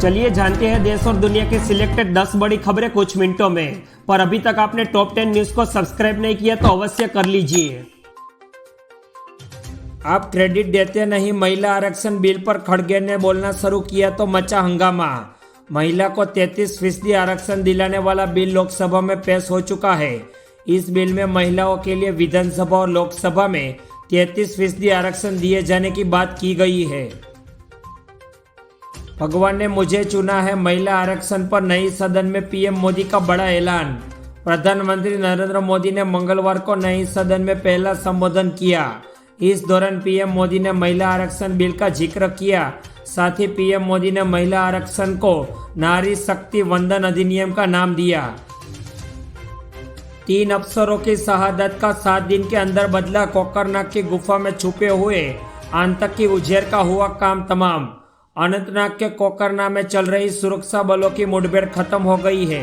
चलिए जानते हैं देश और दुनिया की सिलेक्टेड 10 बड़ी खबरें कुछ मिनटों में। पर अभी तक आपने टॉप 10 न्यूज को सब्सक्राइब नहीं किया तो अवश्य कर लीजिए। आप क्रेडिट देते नहीं, महिला आरक्षण बिल पर खड़गे ने बोलना शुरू किया तो मचा हंगामा। महिला को 33% आरक्षण दिलाने वाला बिल लोकसभा में पेश हो चुका है। इस बिल में महिलाओं के लिए विधानसभा और लोकसभा में 33% आरक्षण दिए जाने की बात की गई है। भगवान ने मुझे चुना है, महिला आरक्षण पर नई सदन में पीएम मोदी का बड़ा ऐलान। प्रधानमंत्री नरेंद्र मोदी ने मंगलवार को नई सदन में पहला संबोधन किया। इस दौरान पीएम मोदी ने महिला आरक्षण बिल का जिक्र किया। साथ ही पीएम मोदी ने महिला आरक्षण को नारी शक्ति वंदन अधिनियम का नाम दिया। 3 अफसरों की शहादत का 7 दिन के अंदर बदला कोकरनाग की गुफा में छुपे हुए आतंकी उजेर का हुआ काम तमाम। अनंतनाग के कोकरनाग में चल रही सुरक्षा बलों की मुठभेड़ खत्म हो गई है।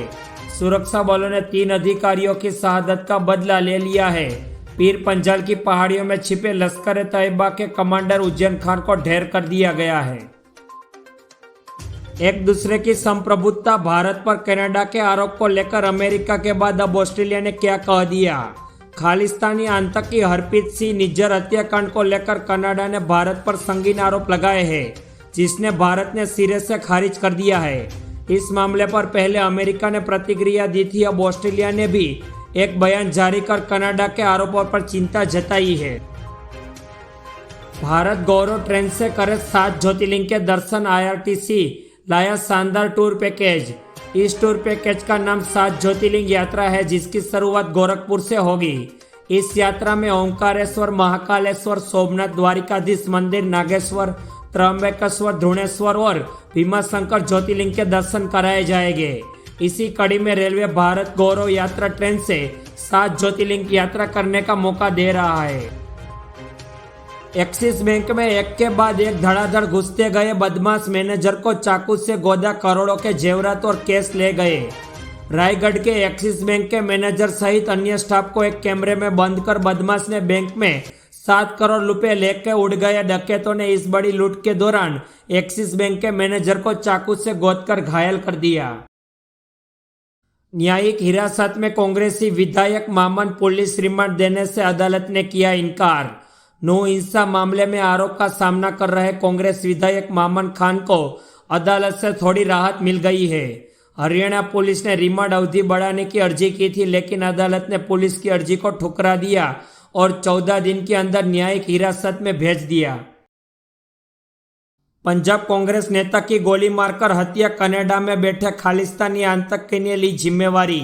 सुरक्षा बलों ने 3 अधिकारियों की शहादत का बदला ले लिया है। पीर पंजाल की पहाड़ियों में छिपे लश्कर तैयबा के कमांडर उज्जैन खान को ढेर कर दिया गया है। एक दूसरे की संप्रभुता भारत पर कनाडा के आरोप को लेकर अमेरिका के बाद अब ऑस्ट्रेलिया ने क्या कह दिया। खालिस्तानी आतंकी हरप्रीत सिंह निज्जर हत्याकांड को लेकर कनाडा ने भारत पर संगीन आरोप लगाए हैं, जिसने भारत ने सिरे से खारिज कर दिया है। इस मामले पर पहले अमेरिका ने प्रतिक्रिया दी थी। अब ऑस्ट्रेलिया ने भी एक बयान जारी कर कनाडा के आरोपों पर चिंता जताई है। भारत गौरव ट्रेन से करे 7 ज्योतिर्लिंग के दर्शन। IRTC लाया शानदार टूर पैकेज। इस टूर पैकेज का नाम 7 ज्योतिर्लिंग यात्रा है, जिसकी शुरुआत गोरखपुर से होगी। इस यात्रा में ओंकारेश्वर, महाकालेश्वर, सोमनाथ, द्वारिकाधीश मंदिर, नागेश्वर, त्र्यंबकेश्वर, धुणेश्वर और भीमाशंकर ज्योतिर्लिंग के दर्शन कराए जाएंगे। इसी कड़ी में रेलवे भारत गौरव यात्रा ट्रेन से 7 ज्योतिर्लिंग यात्रा करने का मौका दे रहा है। एक्सिस बैंक में एक के बाद एक धड़ाधड़ घुसते गए बदमाश मैनेजर को चाकू से गोदा, करोड़ों के जेवरात और कैश ले गए। रायगढ़ के एक्सिस बैंक के मैनेजर सहित अन्य स्टाफ को एक कैमरे में बंद कर बदमाश ने बैंक में 7 करोड़ रुपए लेकर उड़ गए। डकैतों ने इस बड़ी लूट के दौरान एक्सिस बैंक के मैनेजर को चाकू से गोदकर घायल कर दिया। न्यायिक हिरासत में कांग्रेसी विधायक मामन पुलिस रिमांड देने से अदालत ने किया इनकार। नौ हिंसा मामले में आरोप का सामना कर रहे कांग्रेस विधायक मामन खान को अदालत से थोड़ी राहत मिल गई है। हरियाणा पुलिस ने रिमांड अवधि बढ़ाने की अर्जी की थी, लेकिन अदालत ने पुलिस की अर्जी को ठुकरा दिया और 14 दिन के अंदर न्यायिक हिरासत में भेज दिया। पंजाब कांग्रेस नेता की गोली मारकर हत्या, कनाडा में बैठे खालिस्तानी आतंकी ने ली जिम्मेवारी।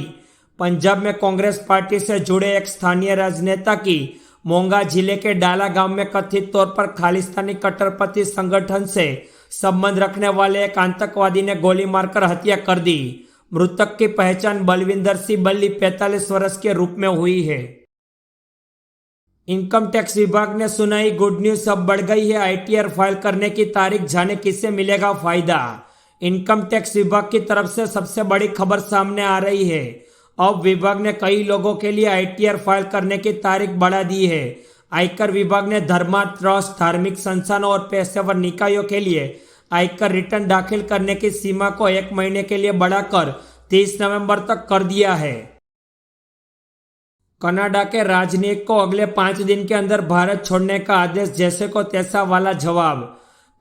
पंजाब में कांग्रेस पार्टी से जुड़े एक स्थानीय राजनेता की मोंगा जिले के डाला गांव में कथित तौर पर खालिस्तानी कट्टरपंथी संगठन से संबंध रखने वाले एक आतंकवादी ने गोली मारकर हत्या कर दी। मृतक की पहचान बलविंदर सिंह बल्ली 45 वर्ष के रूप में हुई है। इनकम टैक्स विभाग ने सुनाई गुड न्यूज, अब बढ़ गई है ITR फाइल करने की तारीख, जाने किसे मिलेगा फायदा। इनकम टैक्स विभाग की तरफ से सबसे बड़ी खबर सामने आ रही है। अब विभाग ने कई लोगों के लिए ITR फाइल करने की तारीख बढ़ा दी है। आयकर विभाग ने धर्मा, ट्रस्ट, धार्मिक संस्थानों और पेशेवर निकायों के लिए आयकर रिटर्न दाखिल करने की सीमा को 1 महीने के लिए बढ़ाकर 30 नवंबर तक कर दिया है। कनाडा के राजनयिक को अगले 5 दिन के अंदर भारत छोड़ने का आदेश, जैसे को तैसा वाला जवाब।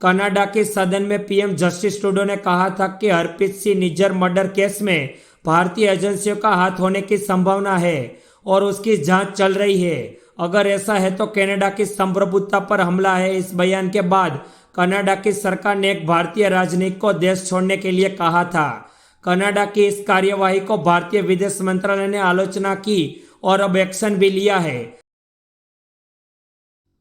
कनाडा की सदन में पीएम जस्टिस ट्रूडो ने कहा था कि हरप्रीत सिंह निज्जर मर्डर केस में भारतीय एजेंसियों का हाथ होने की संभावना है और उसकी जांच चल रही है। अगर ऐसा है तो कनाडा की संप्रभुता पर हमला है। इस बयान के बाद कनाडा की सरकार ने एक भारतीय राजनयिक को देश छोड़ने के लिए कहा था। कनाडा की इस कार्यवाही को भारतीय विदेश मंत्रालय ने आलोचना की और अब एक्शन भी लिया है।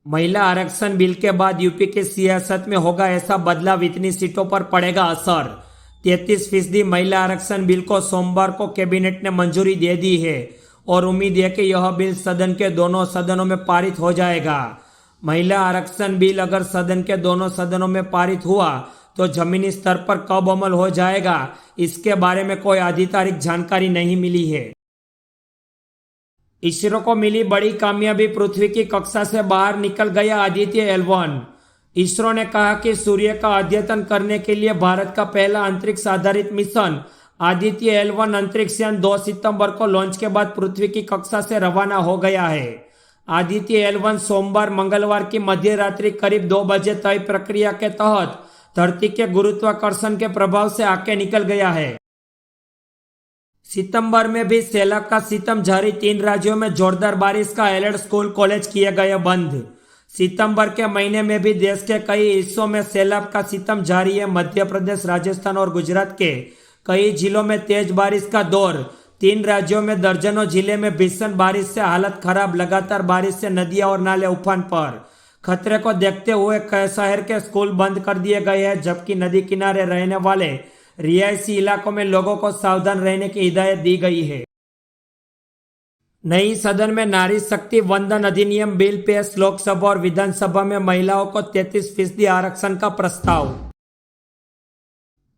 महिला आरक्षण बिल के बाद यूपी की सियासत में होगा ऐसा बदलाव, इतनी सीटों पर पड़ेगा असर। 33% महिला आरक्षण बिल को सोमवार को कैबिनेट ने मंजूरी दे दी है और उम्मीद है कि यह बिल सदन के दोनों सदनों में पारित हो जाएगा। महिला आरक्षण बिल अगर सदन के दोनों सदनों में पारित हुआ तो जमीनी स्तर पर कब अमल हो जाएगा, इसके बारे में कोई आधिकारिक जानकारी नहीं मिली है। इसरो को मिली बड़ी कामयाबी, पृथ्वी की कक्षा से बाहर निकल गया आदित्य L1। इसरो ने कहा कि सूर्य का अध्ययन करने के लिए भारत का पहला अंतरिक्ष आधारित मिशन आदित्य L1 अंतरिक्ष यान 2 सितंबर को लॉन्च के बाद पृथ्वी की कक्षा से रवाना हो गया है। आदित्य L1 सोमवार मंगलवार की मध्य रात्रि करीब 2 बजे तय प्रक्रिया के तहत धरती के गुरुत्वाकर्षण के प्रभाव से आगे निकल गया है। सितंबर में भी सैलाब का सितम जारी, 3 राज्यों में जोरदार बारिश का अलर्ट, स्कूल कॉलेज किए गए बंद। सितंबर के महीने में भी देश के कई हिस्सों में सैलाब का सितम जारी है। मध्य प्रदेश, राजस्थान और गुजरात के कई जिलों में तेज बारिश का दौर। 3 राज्यों में दर्जनों जिले में भीषण बारिश से हालत खराब। लगातार बारिश से नदियां और नाले उफान पर। खतरे को देखते हुए कई शहर के स्कूल बंद कर दिए गए हैं, जबकि नदी किनारे रहने वाले रिहायशी इलाकों में लोगों को सावधान रहने की हिदायत दी गई है। नई सदन में नारी शक्ति वंदन अधिनियम बिल पेश, लोकसभा और विधानसभा में महिलाओं को 33% आरक्षण का प्रस्ताव।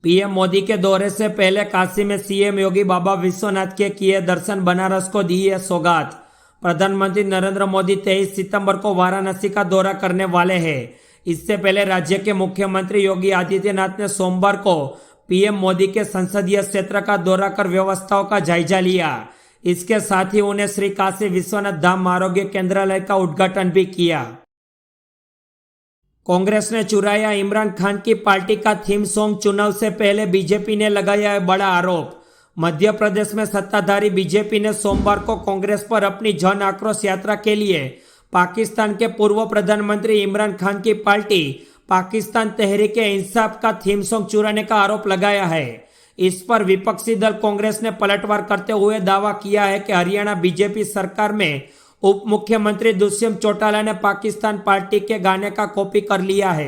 पीएम मोदी के दौरे से पहले काशी में सीएम योगी बाबा विश्वनाथ के किए दर्शन, बनारस को दी है सौगात। प्रधानमंत्री नरेंद्र मोदी 23 सितंबर को वाराणसी का दौरा करने वाले हैं। इससे पहले राज्य के मुख्यमंत्री योगी आदित्यनाथ ने सोमवार को पीएम मोदी के संसदीय क्षेत्र का दौरा कर व्यवस्थाओं का जायजा लिया। इसके साथ ही उन्हें श्री काशी विश्वनाथ धाम आरोग्य केंद्रालय का उद्घाटन भी किया। कांग्रेस ने चुराया इमरान खान की पार्टी का थीम सॉन्ग, चुनाव से पहले बीजेपी ने लगाया है बड़ा आरोप। मध्य प्रदेश में सत्ताधारी बीजेपी ने सोमवार को कांग्रेस पर अपनी जन आक्रोश यात्रा के लिए पाकिस्तान के पूर्व प्रधानमंत्री इमरान खान की पार्टी पाकिस्तान तहरीक इंसाफ का थीम सॉन्ग चुराने का आरोप लगाया है। इस पर विपक्षी दल कांग्रेस ने पलटवार करते हुए दावा किया है कि हरियाणा बीजेपी सरकार में उप मुख्यमंत्री दुष्यंत चौटाला ने पाकिस्तान पार्टी के गाने का कॉपी कर लिया है।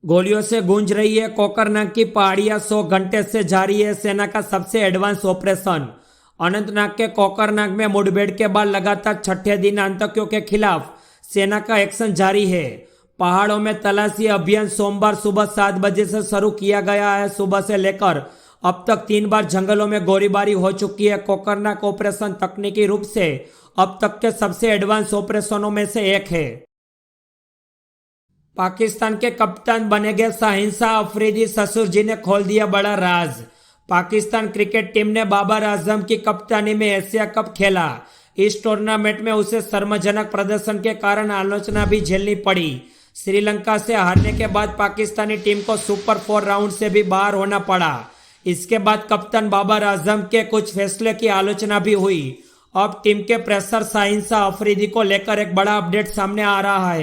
गोलियों से गूंज रही है कोकरनाग की पहाड़ियां, 100 घंटे से जारी है सेना का सबसे एडवांस ऑपरेशन। अनंतनाग के कोकरनाग में मुठभेड़ के बाद लगातार 6ठे दिन आतंकियों के खिलाफ सेना का एक्शन जारी है। पहाड़ों में तलाशी अभियान सोमवार सुबह 7 बजे से शुरू किया गया है। सुबह से लेकर अब तक 3 बार जंगलों में गोलीबारी हो चुकी है। कोकरनाग ऑपरेशन तकनीकी रूप से अब तक के सबसे एडवांस ऑपरेशनों में से एक है। पाकिस्तान के कप्तान बने गए शाहीन शाह अफरीदी, ससुर जी ने खोल दिया बड़ा राज। पाकिस्तान क्रिकेट टीम ने बाबर आजम की कप्तानी में एशिया कप खेला। इस टूर्नामेंट में उसे शर्मजनक प्रदर्शन के कारण आलोचना भी झेलनी पड़ी। श्रीलंका से हारने के बाद पाकिस्तानी टीम को सुपर 4 राउंड से भी बाहर होना पड़ा। इसके बाद कप्तान बाबर आजम के कुछ फैसले की आलोचना भी हुई। अब टीम के प्रेशर शाहीन शाह अफरीदी को लेकर एक बड़ा अपडेट सामने आ रहा है।